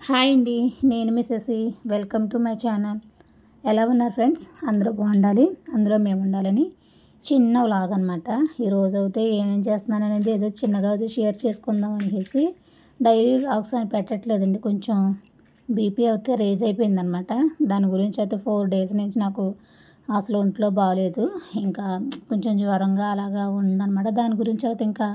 Hi అండి, నేను మిసెసి. Welcome to my channel. ఎలా ఉన్నారు ఫ్రెండ్స్? అందరూ బాగుండాలి, అందులో మేము ఉండాలని చిన్న వ్లాగ్ అనమాట. ఈరోజు అయితే ఏమేం చేస్తున్నాను అనేది ఏదో చిన్నగా అయితే షేర్ చేసుకుందాం అనేసి డైలీ వ్లాగ్స్ అని పెట్టట్లేదండి. కొంచెం బీపీ అయితే రేజ్ అయిపోయిందనమాట. దాని గురించి అయితే 4 days నుంచి నాకు అసలు ఒంట్లో బాగలేదు. ఇంకా కొంచెం జ్వరంగా అలాగా ఉందన్నమాట. దాని గురించి అయితే ఇంకా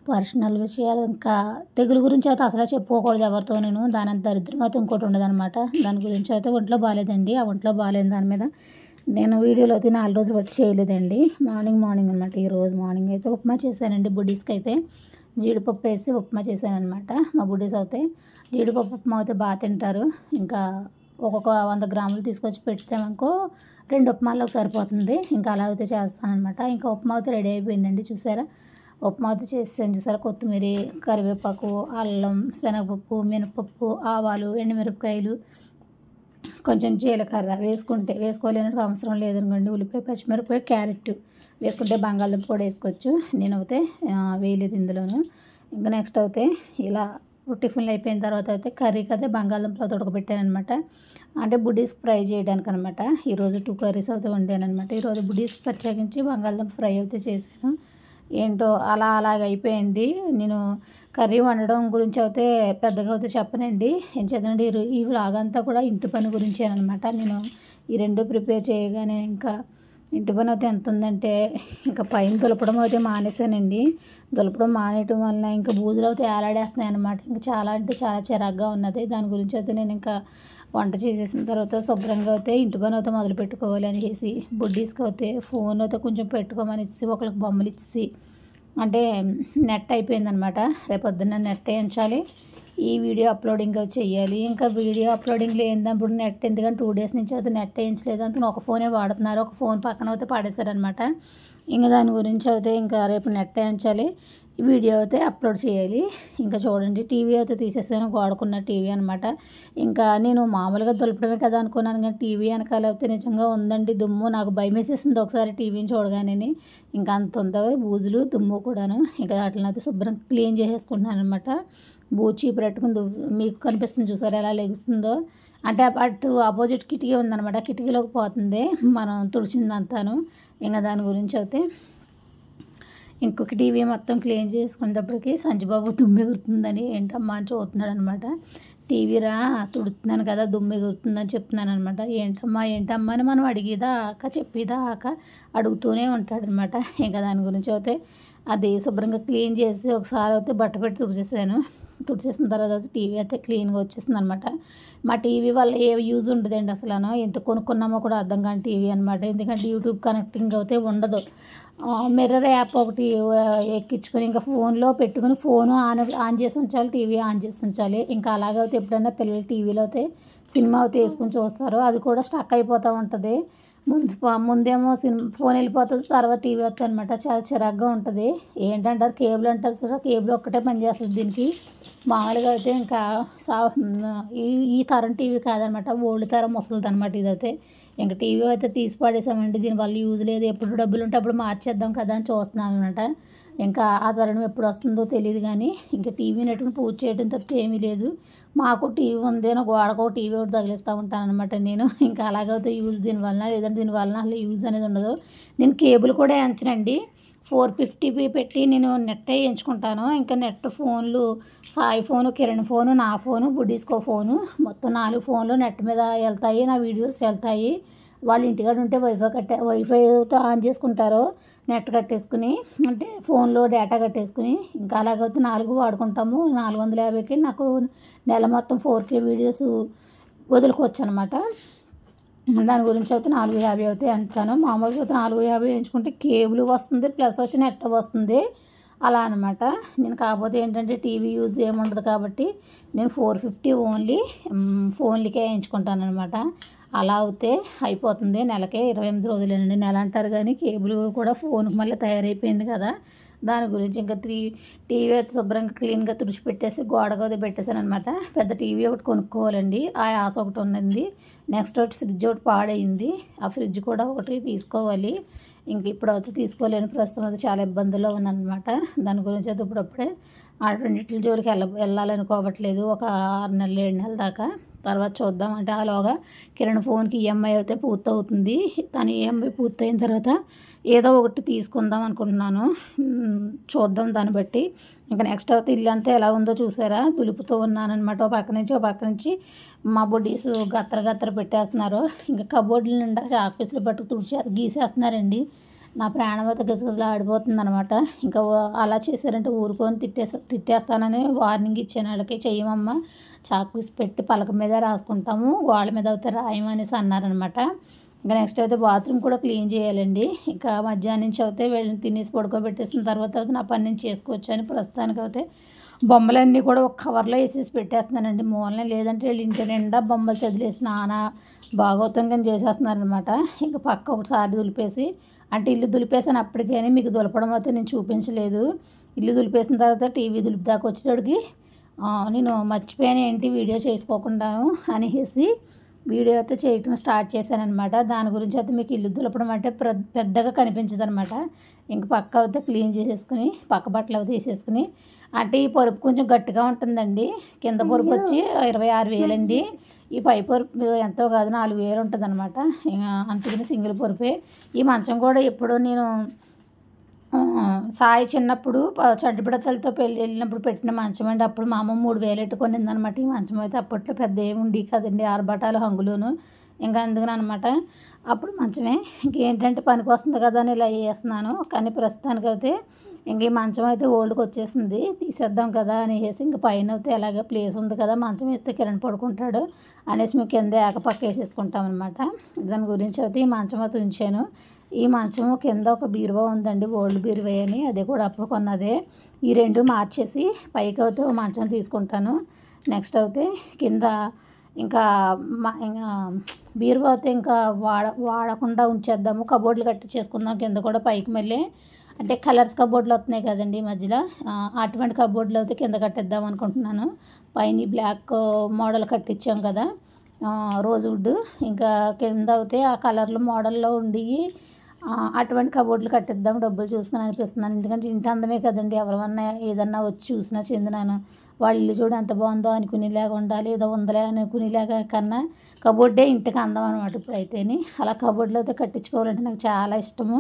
పర్సనల్ విషయాలు, ఇంకా తెగులు గురించి అయితే అసలు చెప్పుకోకూడదు ఎవరితో. నేను దాని అంత దరిద్రం అయితే ఇంకోటి ఉండదన్నమాట. దాని గురించి అయితే ఒంట్లో బాగాలేదండి. ఆ ఒంట్లో బాగాలేని దాని మీద నేను వీడియోలో అయితే 4 రోజులు బట్టి చేయలేదండి. మార్నింగ్ అనమాట. ఈరోజు మార్నింగ్ అయితే ఉప్మా చేశానండి. బుడ్డీస్కి అయితే జీడిపప్పు వేసి ఉప్మా చేశాను అనమాట. మా బుడ్డీస్ అయితే జీడిపప్పు ఉప్మా అయితే బాగా తింటారు. ఇంకా ఒక్కొక్క 100 గ్రాములు తీసుకొచ్చి పెట్టామనుకో 2 ఉప్మాలకు సరిపోతుంది. ఇంకా అలా అయితే చేస్తానమాట. ఇంకా ఉప్మా అయితే రెడీ అయిపోయిందండి. చూసారా, ఉప్మా అయితే చేసాను. చూసారా, కొత్తిమీర, కరివేపాకు, అల్లం, శనగపప్పు, మినపప్పు, ఆవాలు, ఎండుమిరపకాయలు, కొంచెం జీలకర్ర వేసుకోలేనట్టు అవసరం లేదనుకోండి. ఉల్లిపాయ, పచ్చిమిరపకాయ, క్యారెట్ వేసుకుంటే బంగాళదుంప కూడా వేసుకోవచ్చు. నేనైతే వేయలేదు ఇందులోను. ఇంకా నెక్స్ట్ అయితే ఇలా టిఫిన్లు అయిపోయిన తర్వాత అయితే కర్రీకి అయితే బంగాళదుంపలు ఉడకబెట్టాను అనమాట. అంటే బుడ్డీస్ ఫ్రై చేయడానికి అనమాట. ఈరోజు 2 కర్రీస్ అయితే వండాను అనమాట. ఈరోజు బుడ్డీస్ ప్రత్యేకించి బంగాళదుంప ఫ్రై అయితే చేశాను. ఏంటో అలాగ అయిపోయింది. నేను కర్రీ వండడం గురించి అయితే పెద్దగా అయితే చెప్పనండి. ఏం చేద్దండి, ఈ వ్లాగ్ అంతా కూడా ఇంటి పని గురించేనమాట. నేను ఈ 2 ప్రిపేర్ చేయగానే ఇంకా ఇంటి పని అయితే ఎంత ఉందంటే ఇంకా పైన దులపడం అయితే మానేసానండి. దులపడం మానేయటం వల్ల ఇంకా బూజులు అయితే ఏలాడేస్తున్నాయి అనమాట. ఇంకా చాలా అంటే చాలా చిరాగ్గా ఉన్నది. దాని గురించి అయితే నేను ఇంకా వంట చేసేసిన తర్వాత శుభ్రంగా అయితే ఇంటి పని అయితే మొదలు పెట్టుకోవాలి అనేసి బుడ్డీస్కి అయితే ఫోన్ అయితే కొంచెం పెట్టుకోమని ఇచ్చి ఒకరికి బొమ్మలు ఇచ్చి, అంటే నెట్ అయిపోయిందనమాట. రేపు పొద్దున్న నెట్ వేయించాలి, ఈ వీడియో అప్లోడింగ్ చేయాలి. ఇంకా వీడియో అప్లోడింగ్ లేనప్పుడు నెట్ ఎందుకంటే 2 days నుంచి అయితే నెట్ వేయించలేదు. అందుకని ఒక ఫోనే వాడుతున్నారు. ఒక ఫోన్ పక్కన అయితే పడేశారనమాట. ఇంకా దాని గురించి అయితే ఇంకా రేపు నెట్ వేయించాలి, ఈ వీడియో అయితే అప్లోడ్ చేయాలి. ఇంకా చూడండి, టీవీ అయితే తీసేసాను. గోడకున్న టీవీ అనమాట. ఇంకా నేను మామూలుగా దులపడమే కదా అనుకున్నాను, కానీ టీవీ వెనకాల అయితే నిజంగా ఉందండి దుమ్ము. నాకు భయం వేసేసింది ఒకసారి టీవీని చూడగానే. ఇంకా అంత ఉందో బూజులు, దుమ్ము కూడాను. ఇంకా వాటిని అయితే శుభ్రం క్లీన్ చేసేసుకుంటున్నాను అనమాట. చీపు పెట్టుకుని మీకు కనిపిస్తుంది చూసారు ఎలా లెగుస్తుందో. అంటే అటు ఆపోజిట్ కిటికీ ఉందన్నమాట. కిటికీలోకి పోతుంది మనం తుడిచిందంతాను. ఇంకా దాని గురించి అయితే ఇంకొక టీవీ మొత్తం క్లీన్ చేసుకునేటప్పటికి సంజబాబు దుమ్ము ఎగురుతుందని ఏంటమ్మా అని చూస్తున్నాడు అనమాట. టీవీరా తుడుతున్నాను కదా దుమ్ము ఎగురుతుందని చెప్తున్నాను అనమాట. ఏంటమ్మా అని మనం అడిగేదాకా చెప్పేదాకా అడుగుతూనే ఉంటాడనమాట. ఇంకా దాని గురించి అయితే అది శుభ్రంగా క్లీన్ చేసి ఒకసారి అయితే బట్ట పెట్టి తుడిచేసిన తర్వాత టీవీ అయితే క్లీన్గా వచ్చేసింది అనమాట. మా టీవీ వల్ల ఏ యూజ్ ఉండదండి అసలు. ఎంత కొనుక్కున్నామో కూడా అర్థం కాని టీవీ అనమాట. ఎందుకంటే యూట్యూబ్ కనెక్టింగ్ అయితే ఉండదు. మిర్రర్ యాప్ ఒకటి ఎక్కించుకొని ఇంకా ఫోన్లో పెట్టుకుని ఫోను ఆన్ చేసి ఉంచాలి, టీవీ ఆన్ చేసి ఉంచాలి. ఇంకా అలాగైతే ఎప్పుడైనా పిల్లలు టీవీలో అయితే సినిమా అయితే వేసుకుని చూస్తారు, అది కూడా స్టక్ అయిపోతూ ఉంటుంది. ముందేమో ఫోన్ వెళ్ళిపోతుంది, తర్వాత టీవీ వస్తుంది అనమాట. చాలా చిరాగ్గా ఉంటుంది. ఏంటంటారు, కేబుల్ అంటారు సార్, కేబుల్ ఒక్కటే పనిచేస్తుంది దీనికి. మామూలుగా అయితే ఇంకా ఈ తరం టీవీ కాదనమాట, ఓల్డ్ తరం ముసలిది అనమాట ఇదైతే. ఇంకా టీవీ అయితే తీసి పడేసామండి. దీనివల్ల యూజ్ లేదు. ఎప్పుడు డబ్బులు ఉంటే అప్పుడు మార్చేద్దాం కదా అని చూస్తున్నాం అనమాట. ఇంకా ఆ తరుణం ఎప్పుడు వస్తుందో తెలియదు, కానీ ఇంకా టీవీ నెట్టుకుని పూజ చేయడం తప్ప ఏమీ లేదు. మాకు టీవీ ఉందేనో గోడకు టీవీ ఒకటి తగిలిస్తూ ఉంటాను అనమాట నేను. ఇంకా అలాగైతే యూజ్ దీనివల్ల, లేదంటే దీనివల్ల అసలు యూజ్ అనేది ఉండదు. నేను కేబుల్ కూడా వేయించనండి. 450 పెట్టి నేను నెట్ వేయించుకుంటాను. ఇంకా నెట్ ఫోన్లు సాయి ఫోను, కిరణ్ ఫోను, నా ఫోను, బుడ్డీస్కో ఫోను, మొత్తం 4 ఫోన్లు నెట్ మీద వెళ్తాయి. నా వీడియోస్ వెళ్తాయి. వాళ్ళు ఇంటికాడ ఉంటే వైఫైతో ఆన్ చేసుకుంటారు, నెట్ కట్టేసుకుని, అంటే ఫోన్లో డేటా కట్టేసుకుని. ఇంకా అలాగైతే 4 వాడుకుంటాము. 450కి నాకు నెల మొత్తం 4K వీడియోస్ వదులుకోవచ్చు అనమాట. దాని గురించి అయితే 450 అయితే అంటాను. మామూలుగా అయితే 450 వేయించుకుంటే కేబుల్ వస్తుంది, ప్లస్ వచ్చి నెట్ వస్తుంది, అలా అనమాట. నేను కాకపోతే ఏంటంటే టీవీ యూజ్ ఏముండదు కాబట్టి నేను 450 ఓన్లీ ఫోన్లకే వేయించుకుంటాను అనమాట. అలా అయితే అయిపోతుంది. నెలకే 28 రోజులేనండి. నెల అంటారు కానీ కేబుల్ కూడా ఫోన్కి మళ్ళీ తయారైపోయింది కదా. దాని గురించి ఇంకా టీవీ అయితే శుభ్రంగా క్లీన్గా తుడిచిపెట్టేసి గోడకు అయితే పెట్టేశాను అనమాట. పెద్ద టీవీ ఒకటి కొనుక్కోవాలండి, ఆ ఆశ ఒకటి ఉన్నది. నెక్స్ట్ ఒకటి ఫ్రిడ్జ్ ఒకటి పాడైంది, ఆ ఫ్రిడ్జ్ కూడా ఒకటి తీసుకోవాలి. ఇంక ఇప్పుడు అయితే తీసుకోలేను, ప్రస్తుతం అయితే చాలా ఇబ్బందుల్లో ఉన్నాను అనమాట. దాని గురించి అయితే ఇప్పుడప్పుడే ఆ రెండిట్ల జోలికి వెళ్ళాలనుకోవట్లేదు ఒక 6 నెలలు 7 నెలల దాకా. తర్వాత చూద్దాం అంటే ఆలోగా కిరణ్ ఫోన్కి ఈఎంఐ అయితే పూర్తవుతుంది. తను ఈఎంఐ పూర్తయిన తర్వాత ఏదో ఒకటి తీసుకుందాం అనుకుంటున్నాను. చూద్దాం దాన్ని బట్టి. ఇంకా నెక్స్ట్ అయితే ఇల్లు అంతా ఎలా ఉందో చూసారా, దులుపుతూ ఉన్నానమాట. ఓ పక్క నుంచి మా బొడ్డీస్ గత్తర పెట్టేస్తున్నారు. ఇంకా కబోర్డుల నిండా చాక్పీసులు పట్టుకు గీసేస్తున్నారండి. నా ప్రాణం అయితే గసగసలు ఆడిపోతుంది అనమాట. ఇంకా అలా చేశారంటే ఊరుకొని తిట్టేస్తానని వార్నింగ్ ఇచ్చాను వాళ్ళకి. చెయ్యమమ్మ, చాక్పీస్ పెట్టి పలక మీద రాసుకుంటాము, గోడ మీద అయితే రాయమనేసి అన్నారనమాట. ఇంకా నెక్స్ట్ అయితే బాత్రూమ్ కూడా క్లీన్ చేయాలండి. ఇంకా మధ్యాహ్నం నుంచి అయితే వీళ్ళని తినేసి పడుకోబెట్టేసిన తర్వాత నా పని నేను చేసుకోవచ్చని ప్రస్తుతానికి అయితే బొమ్మలన్నీ కూడా ఒక కవర్లో వేసేసి పెట్టేస్తున్నానండి మూలనే. లేదంటే వీళ్ళు ఇంటి నిండా బొమ్మలు చదిలేసి నానా భాగవతంగా చేసేస్తున్నారనమాట. ఇంకా పక్క ఒకసారి దులిపేసి అంటే ఇల్లు దులిపేసాను అప్పటికే, మీకు దులపడం అయితే నేను చూపించలేదు. ఇల్లు దులిపేసిన తర్వాత టీవీ దులిపిదాకా వచ్చేటోడికి నేను మర్చిపోయాను ఏంటి వీడియో చేసుకోకుండాను అనేసి వీడియో అయితే చేయటం స్టార్ట్ చేశాను అనమాట. దాని గురించి అయితే మీకు ఇల్లు దులపడం అంటే పెద్దగా కనిపించదు అనమాట. ఇంక పక్క అయితే క్లీన్ చేసేసుకుని పక్క బట్టలు అయితే తీసేసుకుని, అంటే ఈ పరుపు కొంచెం గట్టిగా ఉంటుందండి. కింద పరుపు వచ్చి 26,000 అండి. ఈ పై పరుపు ఎంతో కాదు 4,000 ఉంటుంది అనమాట. అందుకని సింగిల్ పరుపే. ఈ మంచం కూడా ఎప్పుడో నేను సాయి చిన్నప్పుడు చంటి బిడతలతో వెళ్ళినప్పుడు పెట్టిన మంచం అండి. అప్పుడు మా అమ్మ 3,000 ఎట్టుకొనిందనమాట. ఈ మంచం అయితే అప్పట్లో పెద్ద ఏముండి కదండి, 6 బటాలు హంగులోను. ఇంకా అందుకని అనమాట అప్పుడు మంచమే. ఇంకేంటంటే పనికి వస్తుంది కదా అని ఇలా చేస్తున్నాను. కానీ ప్రస్తుతానికైతే ఇంక ఈ మంచం అయితే ఓల్డ్కి వచ్చేసింది, తీసేద్దాం కదా అనేసి ఇంక పైన అయితే ఎలాగ ప్లేస్ ఉంది కదా, మంచం ఎత్తే కిరణ్ పడుకుంటాడు అనేసి మేము కింద ఏకపక్క వేసేసుకుంటాం అనమాట. దాని గురించి అయితే ఈ మంచం అయితే ఉంచాను. ఈ మంచము కింద ఒక బీరువా ఉందండి, ఓల్డ్ బీరువా అని, అది కూడా అప్పుడు కొన్నదే. ఈ రెండు మార్చేసి పైకి అయితే మంచం తీసుకుంటాను. నెక్స్ట్ అయితే కింద ఇంకా బీరువా అయితే ఇంకా వాడకుండా ఉంచేద్దాము, కబోర్డులు కట్టించేసుకుందాం కింద కూడా. పైకి మళ్ళీ అంటే కలర్స్ కబోర్డులు వస్తున్నాయి కదండి ఈ మధ్యలో, అటువంటి కబోర్డులు అయితే కింద కట్టేద్దాం అనుకుంటున్నాను. పైన బ్లాక్ మోడల్ కట్టించాం కదా రోజ్వుడ్, ఇంకా కింద అయితే ఆ కలర్లు మోడల్లో ఉండి అటువంటి కబోర్డులు కట్టిద్దాం డబ్బులు చూసుకుని అనిపిస్తున్నాను. ఎందుకంటే ఇంటి అందమే కదండి, ఎవరన్నా ఏదన్నా వచ్చి చూసినా చెందినాను వాళ్ళ ఇల్లు చూడ ఎంత బాగుందో అనుకునేలాగా ఉండాలి, ఏదో ఉందలే అనుకునేలాగా కన్నా కబోర్డే ఇంటికి అందం అనమాట. ఇప్పుడైతేని అలా కబోర్డులు అయితే కట్టించుకోవాలంటే నాకు చాలా ఇష్టము.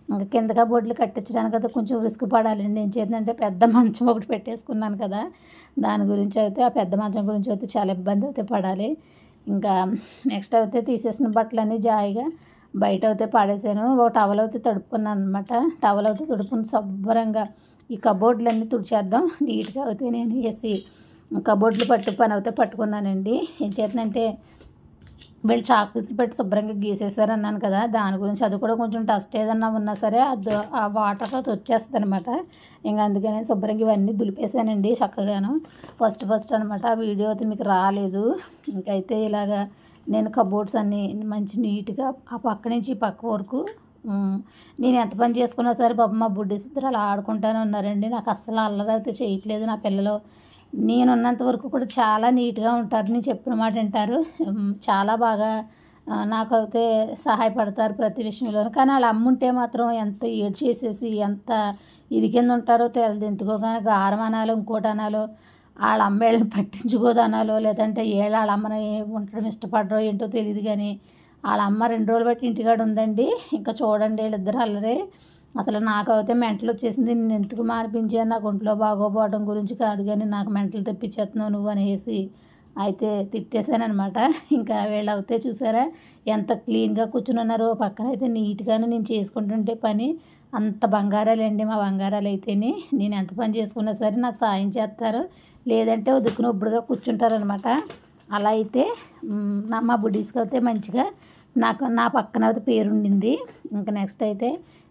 ఇంకా కింద కబోర్డులు కట్టించడానికి అయితే కొంచెం రిస్క్ పడాలండి. ఏం చేద్దంటే పెద్ద మంచం ఒకటి పెట్టేసుకున్నాను కదా, దాని గురించి అయితే ఆ పెద్ద మంచం గురించి అయితే చాలా ఇబ్బంది అయితే పడాలి. ఇంకా నెక్స్ట్ అయితే తీసేసిన బట్టలన్నీ జాయిగా బయట అయితే పాడేసాను. ఒక టవల్ అయితే తడుపుకున్నాను అనమాట. టవల్ అయితే తడుపుకుని శుభ్రంగా ఈ కబోర్డులన్నీ తుడిచేద్దాం నీట్గా అయితే నేను వేసి కబోర్డులు పని అయితే పట్టుకున్నానండి. ఏం చేతనంటే వీళ్ళు చాక్పీసులు పెట్టి శుభ్రంగా గీసేసారు అన్నాను కదా, దాని గురించి అది కూడా కొంచెం డస్ట్ ఏదన్నా ఉన్నా సరే అది ఆ వాటర్తో వచ్చేస్తుంది అనమాట. ఇంకా అందుకని శుభ్రంగా ఇవన్నీ దులిపేసానండి చక్కగాను. ఫస్ట్ అనమాట ఆ వీడియో అయితే మీకు రాలేదు. ఇంకైతే ఇలాగా నేను కబోర్డ్స్ అన్నీ మంచి నీట్గా ఆ పక్క నుంచి ఈ పక్క వరకు నేను ఎంత పని చేసుకున్నా సరే పాపం మా బుడ్డీస్ ఇద్దరు అలా ఆడుకుంటూనే ఉన్నారండి. నాకు అస్సలు అల్లరి అయితే చేయట్లేదు నా పిల్లలు. నేనున్నంత వరకు కూడా చాలా నీట్గా ఉంటారు, నేను చెప్పిన మాట వింటారు, చాలా బాగా నాకైతే సహాయపడతారు ప్రతి విషయంలోనూ. కానీ వాళ్ళ అమ్ముంటే మాత్రం ఎంత ఏడ్చేసేసి ఎంత ఇది కింద ఉంటారో తెలియదు. ఎందుకో కానీ గారం అనాలో ఇంకోటి అనాలో, వాళ్ళ అమ్మ వీళ్ళని పట్టించుకోదు అనాలో, లేదంటే వాళ్ళ అమ్మని ఉండడం ఇష్టపడరో ఏంటో తెలియదు. కానీ వాళ్ళ అమ్మ 2 రోజులు బట్టి ఇంటికాడ ఉందండి. ఇంకా చూడండి వీళ్ళిద్దరు అల్లరే. అసలు నాకైతే మెంటలు వచ్చేసింది. నేను ఎందుకు మానిపించాను, నాకు ఒంట్లో బాగోపోవడం గురించి కాదు కానీ నాకు మెంటలు తెప్పించేస్తున్నావు నువ్వు అనేసి అయితే తిట్టేశానమాట. ఇంకా వీళ్ళు అయితే చూసారా ఎంత క్లీన్గా కూర్చుని ఉన్నారో, పక్కన అయితే నీట్గానే నేను చేసుకుంటుంటే పని. అంత బంగారాలండి మా బంగారాలు అయితేనే. నేను ఎంత పని చేసుకున్నా సరే నాకు సాయం చేస్తారు, లేదంటే దుక్కున ఒబ్బుడుగా కూర్చుంటారనమాట. అలా అయితే మా బుడ్డీస్కి అయితే మంచిగా నా పక్కన అయితే పేరు ఉండింది. ఇంకా నెక్స్ట్ అయితే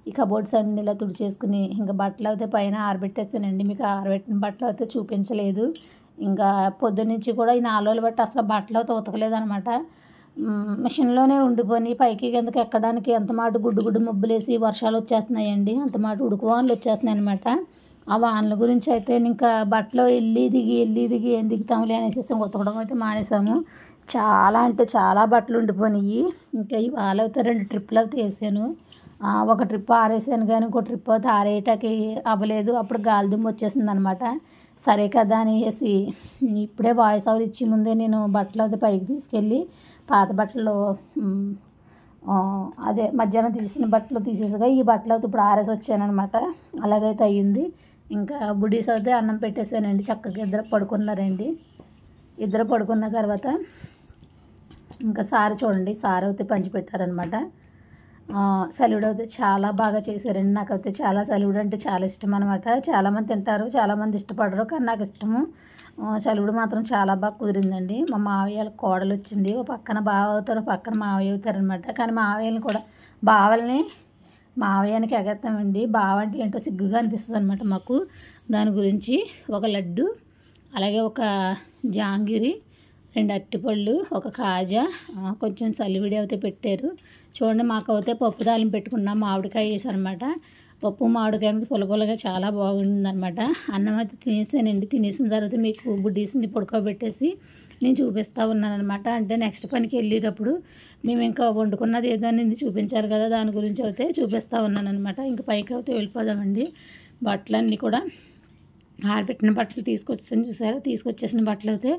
ఈ కబోర్డ్స్ అన్నీ ఇలా తుడిచేసుకుని ఇంకా బట్టలు అయితే పైన ఆరబెట్టేస్తానండి. మీకు ఆరబెట్టిన బట్టలు అయితే చూపించలేదు. ఇంకా పొద్దున్నుంచి కూడా ఈ 4 రోజులు బట్టి అసలు బట్టలు అయితే ఉతకలేదనమాట. మిషన్లోనే ఉండిపోయి పైకి కిందకి ఎక్కడానికి ఎంత మాట గుడ్డు మబ్బులేసి వర్షాలు వచ్చేస్తున్నాయండి, అంత మాట ఉడుకు వానలు వచ్చేస్తున్నాయి అనమాట. ఆ వానల గురించి అయితే ఇంకా బట్టలు వెళ్ళి దిగి ఏం దిగుతాములే అనేసి ఉతకడం అయితే మానేసాము. చాలా అంటే చాలా బట్టలు ఉండిపోయినాయి. ఇంకా ఇవాళ అయితే 2 ట్రిప్పులు అయితే వేసాను. ఒక ట్రిప్ ఆరేసాను కానీ ఇంకో ట్రిప్ అయితే ఆరేయటానికి అవ్వలేదు. అప్పుడు గాలిదుమ్ము వచ్చేసింది అనమాట. సరే కదా అనేసి ఇప్పుడే వాయిస్ ఓవర్ ఇచ్చి ముందే నేను బట్టలు అది పైకి తీసుకెళ్ళి పాత బట్టలు అదే మధ్యాహ్నం తీసిన బట్టలు తీసేసగా ఈ బట్టలు అయితే ఇప్పుడు ఆరేసి వచ్చానమాట. అలాగైతే అయ్యింది. ఇంకా బుడీస్ అయితే అన్నం పెట్టేశానండి. చక్కగా ఇద్దరు పడుకున్నారండి. ఇద్దరు పడుకున్న తర్వాత ఇంకా సారు చూడండి, సారు అయితే పంచి పెట్టారనమాట. సలివిడి అయితే చాలా బాగా చేశారండి. నాకైతే చాలా సలివిడి అంటే చాలా ఇష్టం అనమాట. చాలామంది తింటారు, చాలామంది ఇష్టపడరు, కానీ నాకు ఇష్టము. సలివిడి మాత్రం చాలా బాగా కుదిరిందండి. మా మావయ్య వాళ్ళ కోడలు వచ్చింది. ఒక పక్కన బావ అవుతారు, పక్కన మావయ్య అవుతారనమాట. కానీ మావయ్యని కూడా బావల్ని మావయ్యానికి ఎగేస్తామండి. బావ అంటే ఏంటో సిగ్గుగా అనిపిస్తుంది అనమాట మాకు. దాని గురించి ఒక లడ్డు, అలాగే ఒక జాంగిరి, 2 అరటిపళ్ళు, ఒక కాజా, కొంచెం సలివిడి అయితే పెట్టారు. చూడండి, మాకైతే పప్పు తాలింపు పెట్టుకున్నాం, మామిడికాయ వేసారనమాట. పప్పు మామిడికాయ పుల్లపుల్లగా చాలా బాగుందనమాట. అన్నం అయితే తినేసానండి. తినేసిన తర్వాత మీకు బుడ్డీస్ని పడుకోబెట్టేసి నేను చూపిస్తూ ఉన్నానమాట. అంటే నెక్స్ట్ పనికి వెళ్ళేటప్పుడు మేము ఇంకా వండుకున్నది ఏదో అనేది చూపించాలి కదా, దాని గురించి అయితే చూపిస్తూ ఉన్నాను అనమాట. ఇంక పైకి అయితే వెళ్ళిపోదామండి. బట్టలన్నీ కూడా ఆరబెట్టిన బట్టలు తీసుకొచ్చాను చూసారా. తీసుకొచ్చేసిన బట్టలు అయితే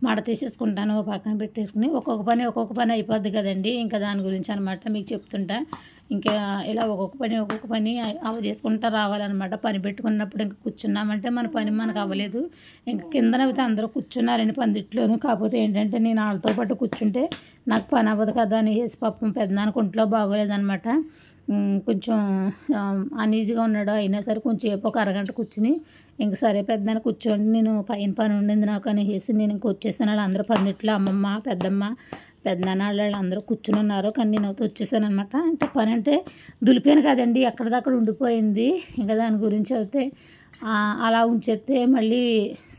మడ తీసేసుకుంటాను, పక్కన పెట్టేసుకుని. ఒక్కొక్క పని అయిపోద్ది కదండి. ఇంకా దాని గురించి అనమాట మీకు చెప్తుంటా. ఇంకా ఇలా ఒక్కొక్క పని అవి చేసుకుంటా రావాలన్నమాట. పని పెట్టుకున్నప్పుడు ఇంకా కూర్చున్నామంటే మన పని మనకు అవ్వలేదు. ఇంకా కిందన అయితే అందరూ కూర్చున్నారండి పందిట్లోను. కాకపోతే ఏంటంటే నేను వాళ్ళతో పాటు కూర్చుంటే నాకు పని అవ్వదు కదా అని వేసి పాపం పెద్దనానికి ఒంట్లో బాగోలేదనమాట. కొంచెం అనీజీగా ఉన్నాడు. అయినా సరే కొంచెం ఒక అరగంట కూర్చుని ఇంక సరే పెద్దనాన్న కూర్చోండి, నేను పని ఉండింది నాకు అనేసి నేను ఇంక వచ్చేసాను. వాళ్ళందరూ పందిట్లో అమ్మమ్మ, పెద్దమ్మ, పెద్దనాన్న వాళ్ళు అందరూ కూర్చుని ఉన్నారు. కానీ నేను అయితే వచ్చేసాను అనమాట. అంటే పని అంటే దులిపాను కదండి, ఎక్కడిదక్కడ ఉండిపోయింది. ఇంకా దాని గురించి అయితే అలా ఉంచేస్తే మళ్ళీ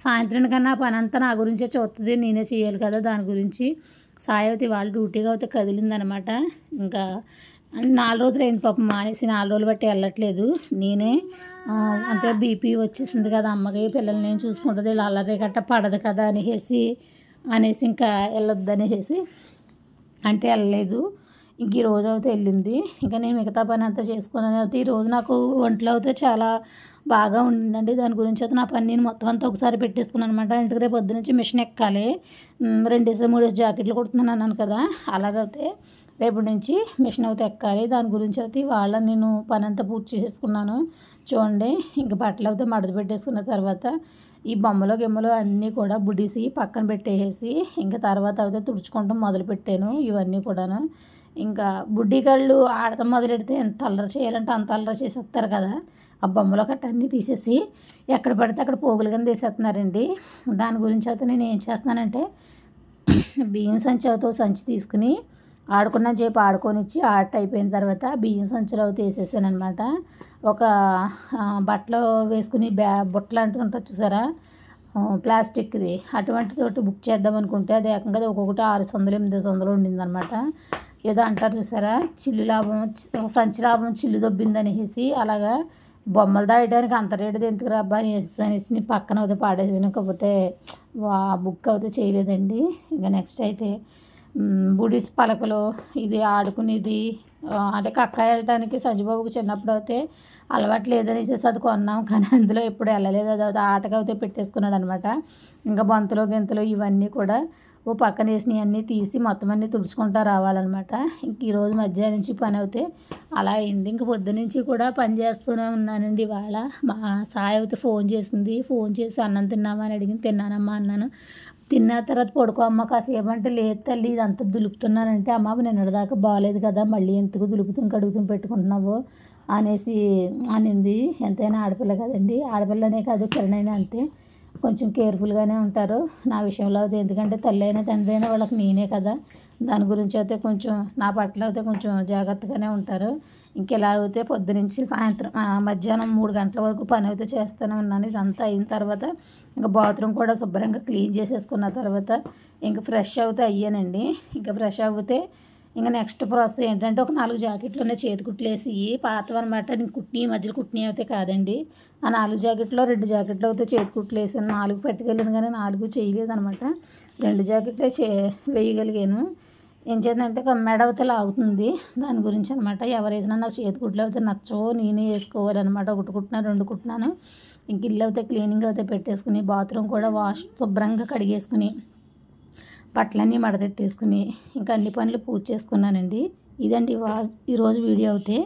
సాయంత్రం కన్నా పని అంతా నా గురించే చూస్తుంది, నేనే చేయాలి కదా. దాని గురించి సాయి అయితే వాళ్ళ డ్యూటీగా అయితే కదిలిందనమాట. ఇంకా 4 రోజులు అయింది పాపం మానేసి, 4 రోజులు బట్టి వెళ్ళట్లేదు. నేనే అంటే బీపీ వచ్చేసింది కదా అమ్మకి, పిల్లల్ని నేను చూసుకుంటుంది, ఇలా అల్లరి గట్ట పడదు కదా అనేసి ఇంకా వెళ్ళొద్దు అనేసి అంటే వెళ్ళలేదు. ఇంక ఈరోజు అయితే వెళ్ళింది. ఇంకా నేను మిగతా పని అంతా చేసుకున్నాను. అయితే ఈరోజు నాకు ఒంట్లో అయితే చాలా బాగా ఉండిందండి. దాని గురించి అయితే నా పని నేను మొత్తం అంతా ఒకసారి పెట్టేసుకున్నాను అనమాట. ఇంటికి రేపు పొద్దు నుంచి మిషన్ ఎక్కాలి. 2-3 జాకెట్లు కుడుతున్నాను అన్నాను కదా, అలాగైతే రేపు నుంచి మిషన్ అయితే ఎక్కాలి. దాని గురించి అయితే వాళ్ళ నేను పని అంతా పూర్తి చేసేసుకున్నాను. చూడండి, ఇంక బట్టలు అయితే మడత పెట్టేసుకున్న తర్వాత ఈ గిమ్మలు అన్నీ కూడా బుడిసి పక్కన పెట్టేసి ఇంకా తర్వాత అయితే తుడుచుకోవడం మొదలుపెట్టాను. ఇవన్నీ కూడాను ఇంకా బుడ్డి కళ్ళు ఆడటం మొదలెడితే ఎంత అల్లరి చేయాలంటే అంత అల్లరి చేసేస్తారు కదా. ఆ బొమ్మలు గట్ట అన్నీ తీసేసి ఎక్కడ పడితే అక్కడ పోగులు కింద వేసేస్తున్నారండి. దాని గురించి అయితే నేను ఏం చేస్తున్నానంటే బియ్యం సంచి తీసుకుని ఆడుకున్న చేపు ఆడుకొనిచ్చి ఆట అయిపోయిన తర్వాత బియ్యం సంచిలో వేసేసాను అనమాట. ఒక బట్టలు వేసుకుని బుట్టలు అంటూ ఉంటుంది చూసారా, ప్లాస్టిక్ది, అటువంటితోటి బుక్ చేద్దాం అనుకుంటే అది ఏకంగా ఒక్కొక్కటి 600-800 ఉండిందనమాట. ఏదో అంటారు చూసారా, సంచి లాభం చిల్లు దొబ్బిందనేసి. అలాగా బొమ్మలు దాయడానికి అంత రేటు ఎందుకు రాబ్బా అనేసి పక్కన అయితే పాడేసాను. కాకపోతే బుక్ అయితే చేయలేదండి. ఇంకా నెక్స్ట్ అయితే బుడిస్ పలకలు, ఇది ఆడుకునేది అంటే కక్కాయ వెళ్ళటానికి సంజుబాబుకి చిన్నప్పుడు అయితే అలవాటు లేదనేసి అది కొన్నాం. కానీ అందులో ఎప్పుడు వెళ్ళలేదు. అది ఆటగా అయితే పెట్టేసుకున్నాడు అనమాట. ఇంకా గింతలు ఇవన్నీ కూడా ఓ పక్కన వేసినవి అన్నీ తీసి మొత్తం అన్నీ తుడుచుకుంటూ రావాలన్నమాట. ఇంక ఈరోజు మధ్యాహ్నం నుంచి పని అయితే అలా అయింది. ఇంక పొద్దు నుంచి కూడా పని చేస్తూనే ఉన్నానండి. ఇవాళ మా సాయి అయితే ఫోన్ చేసి అన్నం తిన్నామా అని అడిగింది. తిన్నానమ్మా అన్నాను. తిన్న తర్వాత పడుకో అమ్మ కాసేపు అంటే, లేదు తల్లి ఇదంతా దులుపుతున్నానంటే, అమ్మ నిన్నటిదాకా బాగాలేదు కదా, మళ్ళీ ఎందుకు కడుగుతూ పెట్టుకుంటున్నావు అనేసి అనింది. ఎంతైనా ఆడపిల్ల కదండి, ఆడపిల్లనే కాదు కిరణ్ అయినా అంతే, కొంచెం కేర్ఫుల్గానే ఉంటారు నా విషయంలో అయితే. ఎందుకంటే తల్లి అయినా తండ్రి అయినా వాళ్ళకి నేనే కదా. దాని గురించి అయితే కొంచెం నా పట్ల అయితే కొంచెం జాగ్రత్తగానే ఉంటారు. ఇంకెలా అయితే పొద్దు నుంచి సాయంత్రం మధ్యాహ్నం 3 గంటల వరకు పని అయితే చేస్తూనే ఉన్నాను. ఇదంతా అయిన తర్వాత ఇంకా బాత్రూమ్ కూడా శుభ్రంగా క్లీన్ చేసేసుకున్న తర్వాత ఇంకా ఫ్రెష్ అవుతే అయ్యానండి. ఇంకా ఫ్రెష్ అవుతే ఇంకా నెక్స్ట్ ప్రాసెస్ ఏంటంటే ఒక 4 జాకెట్లోనే చేతి కుట్లు వేసి పాతవి అనమాట. నేను ఈ మధ్యలో కుట్టినవి అయితే కాదండి. ఆ 4 జాకెట్లో 2 జాకెట్లు అయితే చేతి కుట్లు వేసాను. 4 పట్టుకెళ్ళాను కానీ 4 చేయలేదనమాట. 2 జాకెట్లే వేయగలిగాను. ఏం చేద్దంటే మెడ అయితే లాగుతుంది. దాని గురించి అనమాట. ఎవరు వేసినా నాకు చేతి కుట్లు అయితే నచ్చవు, నేనే వేసుకోవాలన్నమాట. 1 కుట్టినా 2 కుట్టినాను. ఇంక ఇల్లు అయితే క్లీనింగ్ అయితే పెట్టేసుకుని బాత్రూమ్ కూడా శుభ్రంగా కడిగేసుకుని బట్టలన్నీ మడతెట్టేసుకుని ఇంకా అన్ని పనులు పూర్తి చేసుకున్నానండి. ఇదండి ఈరోజు వీడియో అయితే.